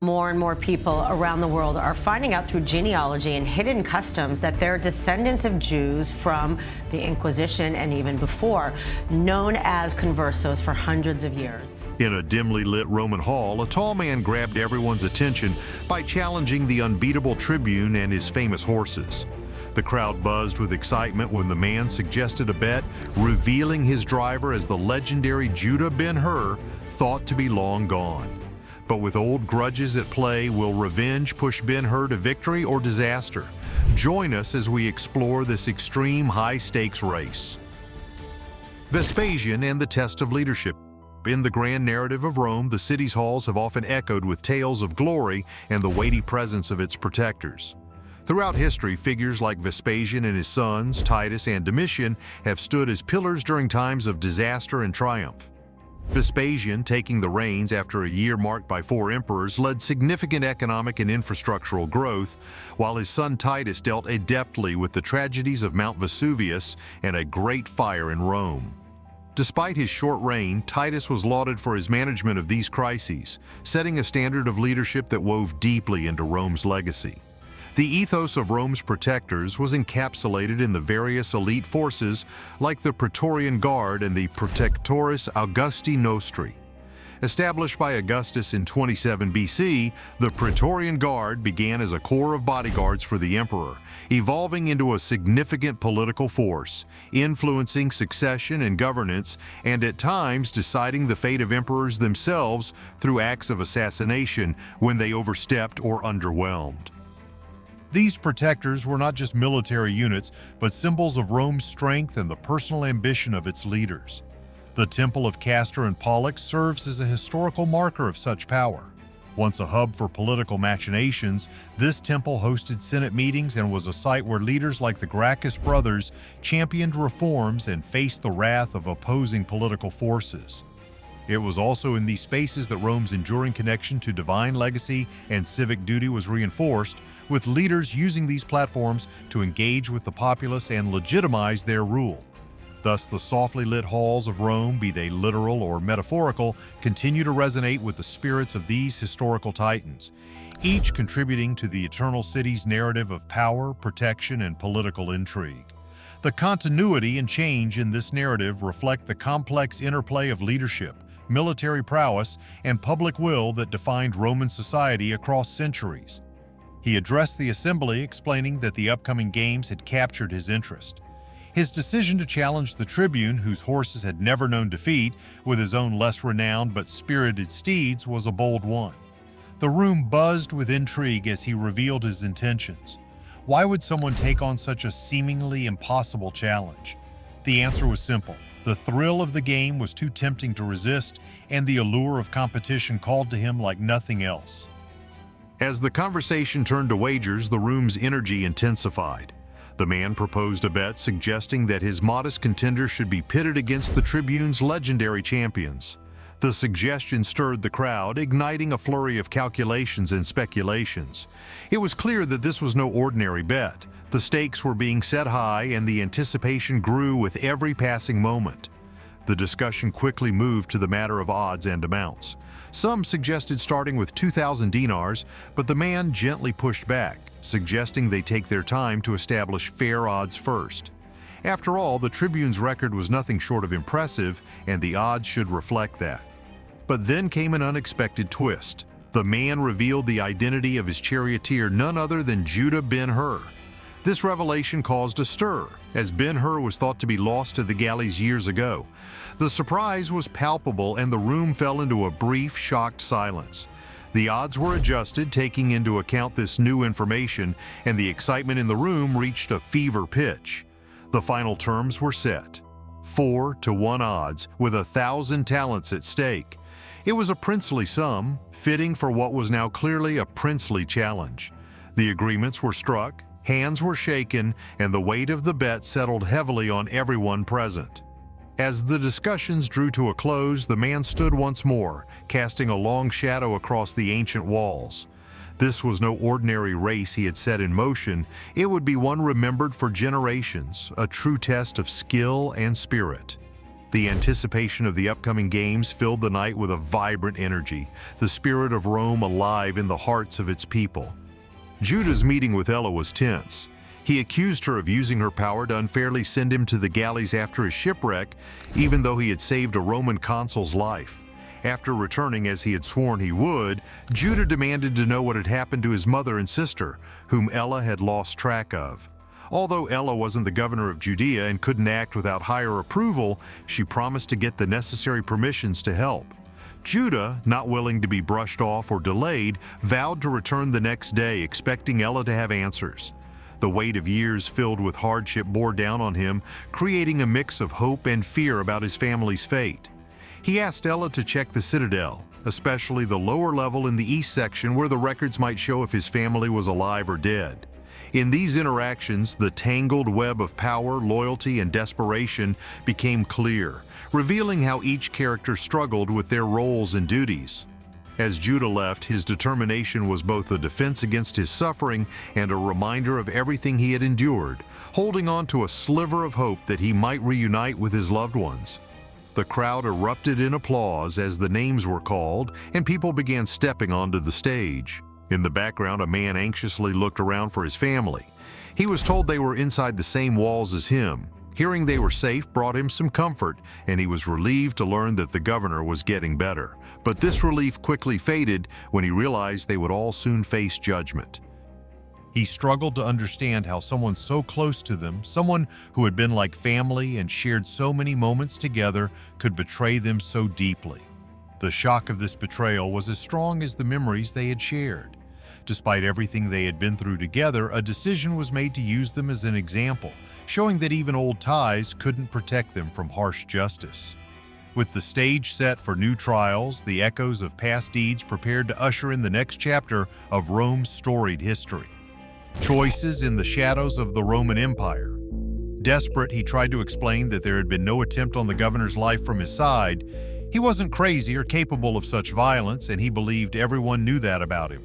More and more people around the world are finding out through genealogy and hidden customs that they're descendants of Jews from the Inquisition and even before, known as conversos for hundreds of years. In a dimly lit Roman hall, a tall man grabbed everyone's attention by challenging the unbeatable Tribune and his famous horses. The crowd buzzed with excitement when the man suggested a bet, revealing his driver as the legendary Judah Ben-Hur, thought to be long gone. But with old grudges at play, will revenge push Ben-Hur to victory or disaster? Join us as we explore this extreme high-stakes race. Vespasian and the test of leadership. In the grand narrative of Rome, the city's halls have often echoed with tales of glory and the weighty presence of its protectors. Throughout history, figures like Vespasian and his sons, Titus and Domitian, have stood as pillars during times of disaster and triumph. Vespasian, taking the reins after a year marked by 4 emperors, led significant economic and infrastructural growth, while his son Titus dealt adeptly with the tragedies of Mount Vesuvius and a great fire in Rome. Despite his short reign, Titus was lauded for his management of these crises, setting a standard of leadership that wove deeply into Rome's legacy. The ethos of Rome's protectors was encapsulated in the various elite forces like the Praetorian Guard and the Protectoris Augusti Nostri. Established by Augustus in 27 BC, the Praetorian Guard began as a corps of bodyguards for the emperor, evolving into a significant political force, influencing succession and governance, and at times deciding the fate of emperors themselves through acts of assassination when they overstepped or underwhelmed. These protectors were not just military units, but symbols of Rome's strength and the personal ambition of its leaders. The Temple of Castor and Pollux serves as a historical marker of such power. Once a hub for political machinations, this temple hosted Senate meetings and was a site where leaders like the Gracchus brothers championed reforms and faced the wrath of opposing political forces. It was also in these spaces that Rome's enduring connection to divine legacy and civic duty was reinforced, with leaders using these platforms to engage with the populace and legitimize their rule. Thus, the softly lit halls of Rome, be they literal or metaphorical, continue to resonate with the spirits of these historical titans, each contributing to the eternal city's narrative of power, protection, and political intrigue. The continuity and change in this narrative reflect the complex interplay of leadership, military prowess, and public will that defined Roman society across centuries. He addressed the assembly, explaining that the upcoming games had captured his interest. His decision to challenge the Tribune, whose horses had never known defeat, with his own less renowned but spirited steeds, was a bold one. The room buzzed with intrigue as he revealed his intentions. Why would someone take on such a seemingly impossible challenge? The answer was simple. The thrill of the game was too tempting to resist, and the allure of competition called to him like nothing else. As the conversation turned to wagers, the room's energy intensified. The man proposed a bet, suggesting that his modest contender should be pitted against the Tribune's legendary champions. The suggestion stirred the crowd, igniting a flurry of calculations and speculations. It was clear that this was no ordinary bet. The stakes were being set high, and the anticipation grew with every passing moment. The discussion quickly moved to the matter of odds and amounts. Some suggested starting with 2,000 dinars, but the man gently pushed back, suggesting they take their time to establish fair odds first. After all, the Tribune's record was nothing short of impressive, and the odds should reflect that. But then came an unexpected twist. The man revealed the identity of his charioteer, none other than Judah Ben-Hur. This revelation caused a stir, as Ben-Hur was thought to be lost to the galleys years ago. The surprise was palpable, and the room fell into a brief, shocked silence. The odds were adjusted, taking into account this new information, and the excitement in the room reached a fever pitch. The final terms were set. 4-to-1 odds, with 1,000 talents at stake. It was a princely sum, fitting for what was now clearly a princely challenge. The agreements were struck, hands were shaken, and the weight of the bet settled heavily on everyone present. As the discussions drew to a close, the man stood once more, casting a long shadow across the ancient walls. This was no ordinary race he had set in motion. It would be one remembered for generations, a true test of skill and spirit. The anticipation of the upcoming games filled the night with a vibrant energy, the spirit of Rome alive in the hearts of its people. Judah's meeting with Ella was tense. He accused her of using her power to unfairly send him to the galleys after his shipwreck, even though he had saved a Roman consul's life. After returning as he had sworn he would, Judah demanded to know what had happened to his mother and sister, whom Ella had lost track of. Although Ella wasn't the governor of Judea and couldn't act without higher approval, she promised to get the necessary permissions to help. Judah, not willing to be brushed off or delayed, vowed to return the next day, expecting Ella to have answers. The weight of years filled with hardship bore down on him, creating a mix of hope and fear about his family's fate. He asked Ella to check the citadel, especially the lower level in the east section where the records might show if his family was alive or dead. In these interactions, the tangled web of power, loyalty, and desperation became clear, revealing how each character struggled with their roles and duties. As Judah left, his determination was both a defense against his suffering and a reminder of everything he had endured, holding on to a sliver of hope that he might reunite with his loved ones. The crowd erupted in applause as the names were called and people began stepping onto the stage. In the background, a man anxiously looked around for his family. He was told they were inside the same walls as him. Hearing they were safe brought him some comfort, and he was relieved to learn that the governor was getting better. But this relief quickly faded when he realized they would all soon face judgment. He struggled to understand how someone so close to them, someone who had been like family and shared so many moments together, could betray them so deeply. The shock of this betrayal was as strong as the memories they had shared. Despite everything they had been through together, a decision was made to use them as an example, showing that even old ties couldn't protect them from harsh justice. With the stage set for new trials, the echoes of past deeds prepared to usher in the next chapter of Rome's storied history. Choices in the shadows of the Roman Empire. Desperate, he tried to explain that there had been no attempt on the governor's life from his side. He wasn't crazy or capable of such violence, and he believed everyone knew that about him.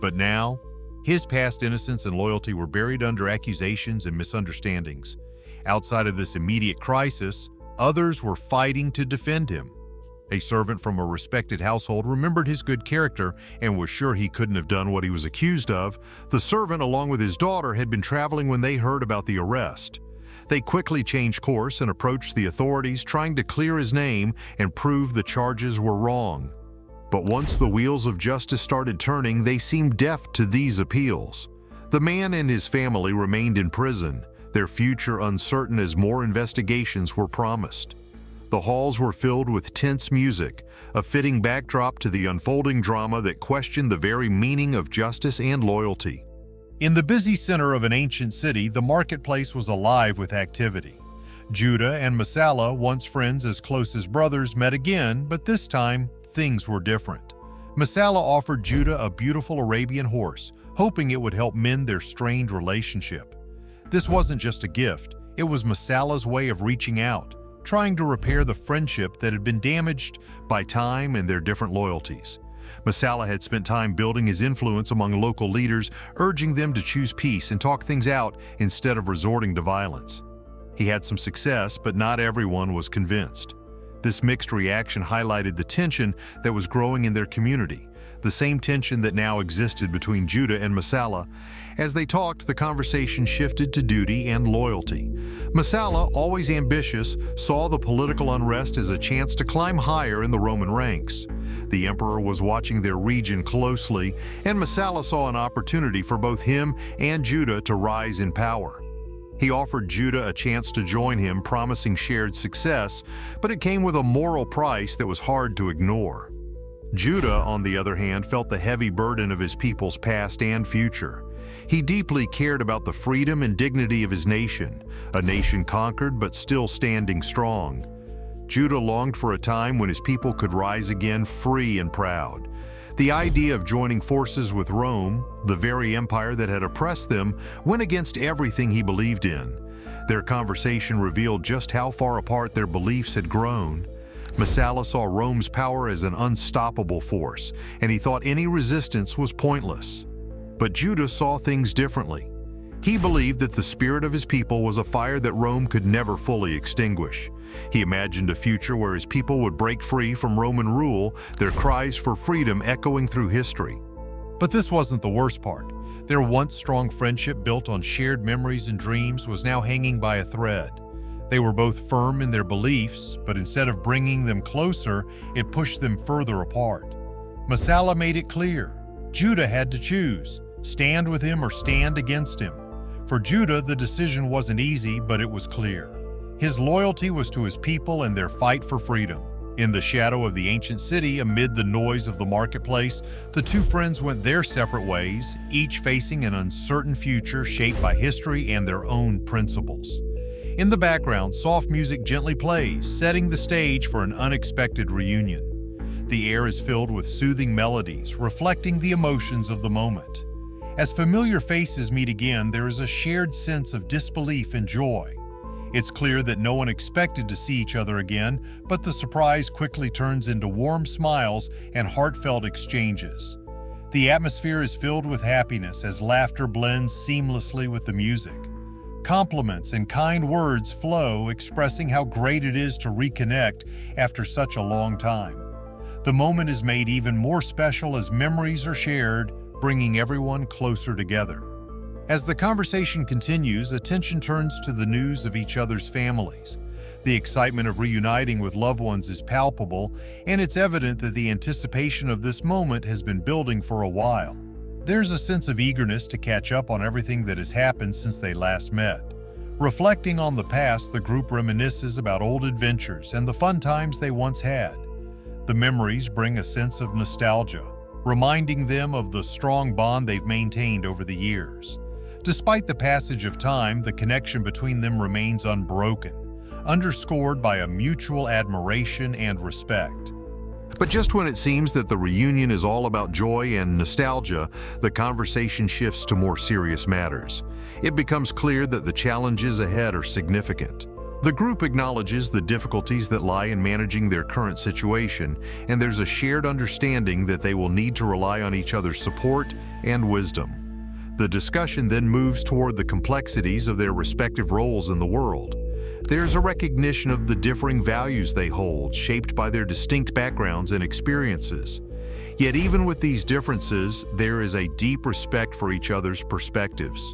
But now, his past innocence and loyalty were buried under accusations and misunderstandings. Outside of this immediate crisis, others were fighting to defend him. A servant from a respected household remembered his good character and was sure he couldn't have done what he was accused of. The servant, along with his daughter, had been traveling when they heard about the arrest. They quickly changed course and approached the authorities, trying to clear his name and prove the charges were wrong. But once the wheels of justice started turning, they seemed deaf to these appeals. The man and his family remained in prison, their future uncertain as more investigations were promised. The halls were filled with tense music, a fitting backdrop to the unfolding drama that questioned the very meaning of justice and loyalty. In the busy center of an ancient city, the marketplace was alive with activity. Judah and Messala, once friends as close as brothers, met again, but this time, things were different. Messala offered Judah a beautiful Arabian horse, hoping it would help mend their strained relationship. This wasn't just a gift, it was Messala's way of reaching out, trying to repair the friendship that had been damaged by time and their different loyalties. Messala had spent time building his influence among local leaders, urging them to choose peace and talk things out instead of resorting to violence. He had some success, but not everyone was convinced. This mixed reaction highlighted the tension that was growing in their community, the same tension that now existed between Judah and Messala. As they talked, the conversation shifted to duty and loyalty. Messala, always ambitious, saw the political unrest as a chance to climb higher in the Roman ranks. The emperor was watching their region closely, and Messala saw an opportunity for both him and Judah to rise in power. He offered Judah a chance to join him, promising shared success, but it came with a moral price that was hard to ignore. Judah, on the other hand, felt the heavy burden of his people's past and future. He deeply cared about the freedom and dignity of his nation, a nation conquered but still standing strong. Judah longed for a time when his people could rise again free and proud. The idea of joining forces with Rome, the very empire that had oppressed them, went against everything he believed in. Their conversation revealed just how far apart their beliefs had grown. Messala saw Rome's power as an unstoppable force, and he thought any resistance was pointless. But Judah saw things differently. He believed that the spirit of his people was a fire that Rome could never fully extinguish. He imagined a future where his people would break free from Roman rule, their cries for freedom echoing through history. But this wasn't the worst part. Their once strong friendship, built on shared memories and dreams, was now hanging by a thread. They were both firm in their beliefs, but instead of bringing them closer, it pushed them further apart. Messala made it clear. Judah had to choose, stand with him or stand against him. For Judah, the decision wasn't easy, but it was clear. His loyalty was to his people and their fight for freedom. In the shadow of the ancient city, amid the noise of the marketplace, the two friends went their separate ways, each facing an uncertain future shaped by history and their own principles. In the background, soft music gently plays, setting the stage for an unexpected reunion. The air is filled with soothing melodies, reflecting the emotions of the moment. As familiar faces meet again, there is a shared sense of disbelief and joy. It's clear that no one expected to see each other again, but the surprise quickly turns into warm smiles and heartfelt exchanges. The atmosphere is filled with happiness as laughter blends seamlessly with the music. Compliments and kind words flow, expressing how great it is to reconnect after such a long time. The moment is made even more special as memories are shared, bringing everyone closer together. As the conversation continues, attention turns to the news of each other's families. The excitement of reuniting with loved ones is palpable, and it's evident that the anticipation of this moment has been building for a while. There's a sense of eagerness to catch up on everything that has happened since they last met. Reflecting on the past, the group reminisces about old adventures and the fun times they once had. The memories bring a sense of nostalgia, reminding them of the strong bond they've maintained over the years. Despite the passage of time, the connection between them remains unbroken, underscored by a mutual admiration and respect. But just when it seems that the reunion is all about joy and nostalgia, the conversation shifts to more serious matters. It becomes clear that the challenges ahead are significant. The group acknowledges the difficulties that lie in managing their current situation, and there's a shared understanding that they will need to rely on each other's support and wisdom. The discussion then moves toward the complexities of their respective roles in the world. There's a recognition of the differing values they hold, shaped by their distinct backgrounds and experiences. Yet even with these differences, there is a deep respect for each other's perspectives.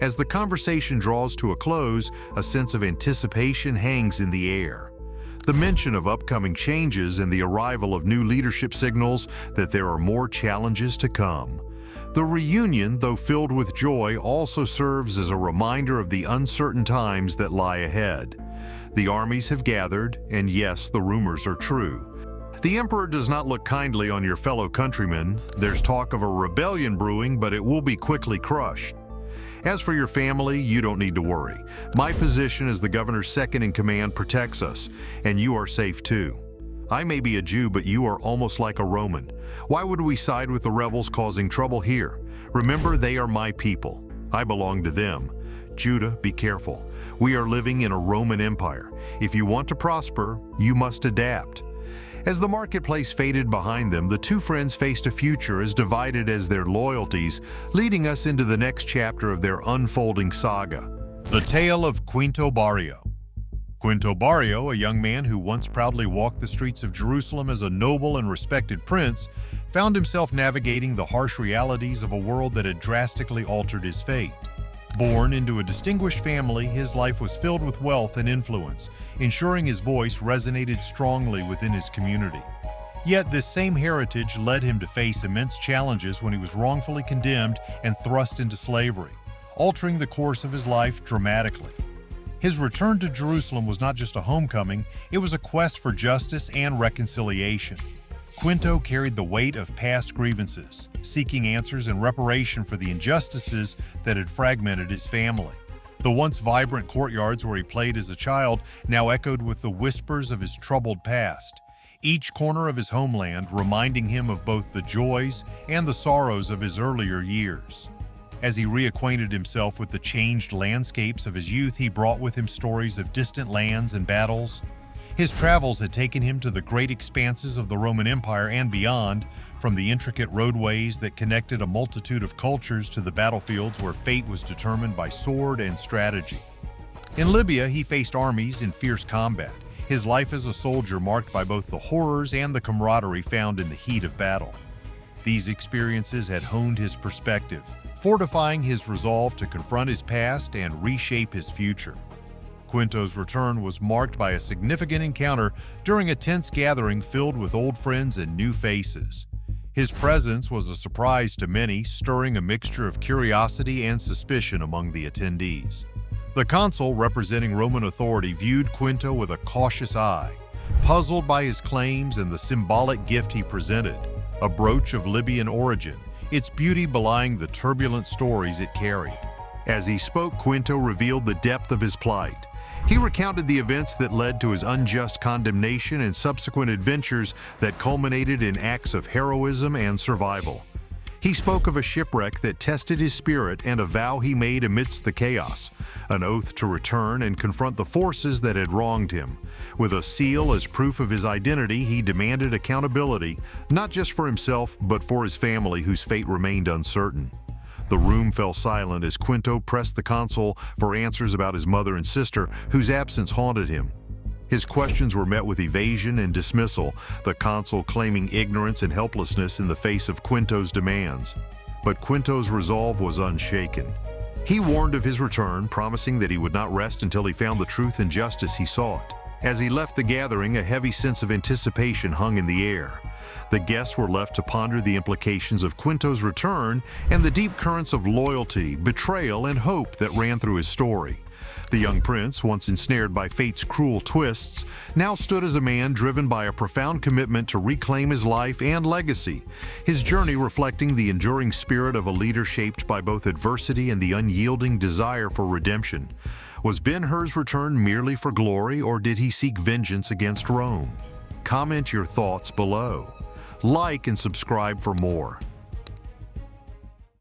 As the conversation draws to a close, a sense of anticipation hangs in the air. The mention of upcoming changes and the arrival of new leadership signals that there are more challenges to come. The reunion, though filled with joy, also serves as a reminder of the uncertain times that lie ahead. The armies have gathered, and yes, the rumors are true. The emperor does not look kindly on your fellow countrymen. There's talk of a rebellion brewing, but it will be quickly crushed. As for your family, you don't need to worry. My position as the governor's second in command protects us, and you are safe too. I may be a Jew, but you are almost like a Roman. Why would we side with the rebels causing trouble here? Remember, they are my people. I belong to them. Judah, be careful. We are living in a Roman Empire. If you want to prosper, you must adapt. As the marketplace faded behind them, the two friends faced a future as divided as their loyalties, leading us into the next chapter of their unfolding saga. The Tale of Quinto Barrio. Quinto Barrio, a young man who once proudly walked the streets of Jerusalem as a noble and respected prince, found himself navigating the harsh realities of a world that had drastically altered his fate. Born into a distinguished family, his life was filled with wealth and influence, ensuring his voice resonated strongly within his community. Yet this same heritage led him to face immense challenges when he was wrongfully condemned and thrust into slavery, altering the course of his life dramatically. His return to Jerusalem was not just a homecoming, it was a quest for justice and reconciliation. Quinto carried the weight of past grievances, seeking answers and reparation for the injustices that had fragmented his family. The once vibrant courtyards where he played as a child now echoed with the whispers of his troubled past, each corner of his homeland reminding him of both the joys and the sorrows of his earlier years. As he reacquainted himself with the changed landscapes of his youth, he brought with him stories of distant lands and battles. His travels had taken him to the great expanses of the Roman Empire and beyond, from the intricate roadways that connected a multitude of cultures to the battlefields where fate was determined by sword and strategy. In Libya, he faced armies in fierce combat, his life as a soldier marked by both the horrors and the camaraderie found in the heat of battle. These experiences had honed his perspective, fortifying his resolve to confront his past and reshape his future. Quinto's return was marked by a significant encounter during a tense gathering filled with old friends and new faces. His presence was a surprise to many, stirring a mixture of curiosity and suspicion among the attendees. The consul representing Roman authority viewed Quinto with a cautious eye, puzzled by his claims and the symbolic gift he presented, a brooch of Libyan origin, its beauty belying the turbulent stories it carried. As he spoke, Quinto revealed the depth of his plight. He recounted the events that led to his unjust condemnation and subsequent adventures that culminated in acts of heroism and survival. He spoke of a shipwreck that tested his spirit and a vow he made amidst the chaos, an oath to return and confront the forces that had wronged him. With a seal as proof of his identity, he demanded accountability, not just for himself, but for his family whose fate remained uncertain. The room fell silent as Quinto pressed the consul for answers about his mother and sister, whose absence haunted him. His questions were met with evasion and dismissal, the consul claiming ignorance and helplessness in the face of Quinto's demands. But Quinto's resolve was unshaken. He warned of his return, promising that he would not rest until he found the truth and justice he sought. As he left the gathering, a heavy sense of anticipation hung in the air. The guests were left to ponder the implications of Quinto's return and the deep currents of loyalty, betrayal, and hope that ran through his story. The young prince, once ensnared by fate's cruel twists, now stood as a man driven by a profound commitment to reclaim his life and legacy, his journey reflecting the enduring spirit of a leader shaped by both adversity and the unyielding desire for redemption. Was Ben-Hur's return merely for glory, or did he seek vengeance against Rome? Comment your thoughts below. Like and subscribe for more.